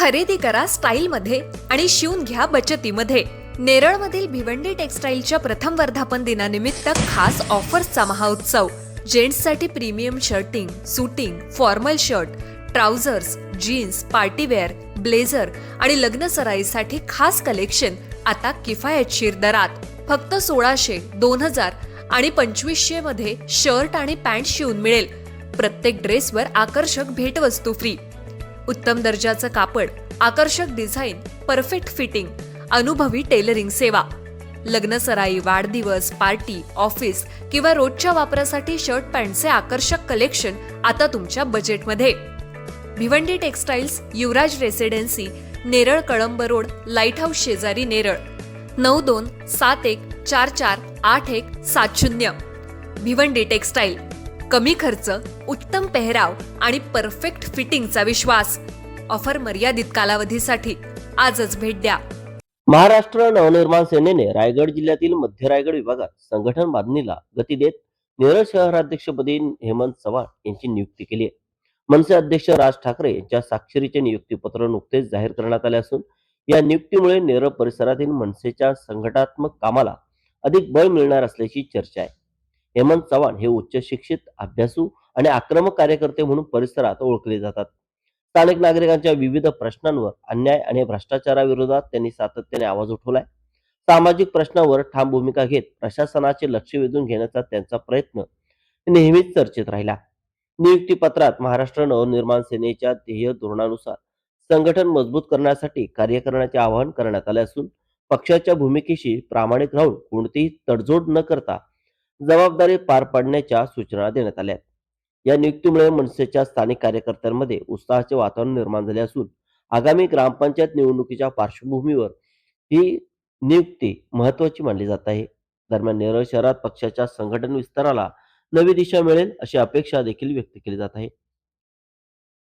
खरेदी करा स्टाईलमध्ये आणि शिवून घ्या बचतीमध्ये. नेरळमधील भिवंडी टेक्सटाईलच्या प्रथम वर्धापन दिनानिमित्त खास ऑफर्सचा महाउत्सव. जेंट्ससाठी premium shirting, suiting, formal shirt, trousers, jeans, partywear, blazer आणि लग्न सराईसाठी खास कलेक्शन आता किफायतशीर दरात. फक्त 1600, 2000 आणि 2500 मध्ये शर्ट आणि पॅन्ट शिवून मिळेल. प्रत्येक ड्रेसवर आकर्षक भेटवस्तू फ्री. उत्तम दर्जाचं कापड, आकर्षक डिझाईन, परफेक्ट फिटिंग, अनुभवी टेलरिंग सेवा. लग्न सराई, वाढदिवस, पार्टी, ऑफिस किंवा रोजच्या वापरासाठी शर्ट पॅन्टचे आकर्षक कलेक्शन आता तुमच्या बजेटमध्ये. Bhiwandi textiles, Yuvraj residency, Neral Kalamb road, lighthouse शेजारी, नेरळ. 9271448170. भिवंडी टेक्सटाईल. कमी खर्च, उत्तम पेहराव आणि परफेक्ट फिटिंगचा विश्वास. ऑफर मर्यादित कालावधीसाठी. आजच भेट द्या. महाराष्ट्र नवनिर्माण सेनेने रायगड जिल्ह्यातील मध्य रायगड विभागात संघटन बांधणीला गती देत नेरळ शहराध्यक्षपदी हेमंत चव्हाण यांची नियुक्ती केली आहे. मनसे अध्यक्ष राज ठाकरे यांच्या स्वाक्षरीचे नियुक्तीपत्र नुकतेच जाहीर करण्यात आले असून या नियुक्तीमुळे नेरळ परिसरातील मनसेच्या संघटनात्मक कामाला अधिक बळ मिळणार असल्याची चर्चा आहे. हेमंत चव्हाण हे उच्च शिक्षित, अभ्यासू आणि आक्रमक कार्यकर्ते म्हणून परिसरात ओळखले जातात. स्थानिक नागरिकांच्या विविध प्रश्नांवर, अन्याय आणि भ्रष्टाचाराविरोधात त्यांनी सातत्याने आवाज उठवलाय. सामाजिक प्रश्नांवर ठाम भूमिका घेत प्रशासनाचे लक्ष वेधून घेण्याचा त्यांचा प्रयत्न नेहमीच चर्चेत राहिला. नियुक्ती पत्रात महाराष्ट्र नवनिर्माण सेनेच्या ध्येय धोरणानुसार संघटन मजबूत करण्यासाठी कार्य करण्याचे आवाहन करण्यात आले असून पक्षाच्या भूमिकेशी प्रामाणिक राहून कोणतीही तडजोड न करता जबाबदारी पार पाडण्याच्या सूचना देण्यात आल्या. या नियुक्तीमुळे मनसेच्या स्थानिक कार्यकर्त्यांमध्ये उत्साहाचे वातावरण निर्माण झाले असून आगामी ग्रामपंचायत निवडणुकीच्या पार्श्वभूमीवर ही नियुक्ती महत्वाची मानली जात आहे. दरम्यान नेरळ शहरात पक्षाच्या संघटन विस्ताराला नवी दिशा मिळेल अशी अपेक्षा देखील व्यक्त केली जात आहे.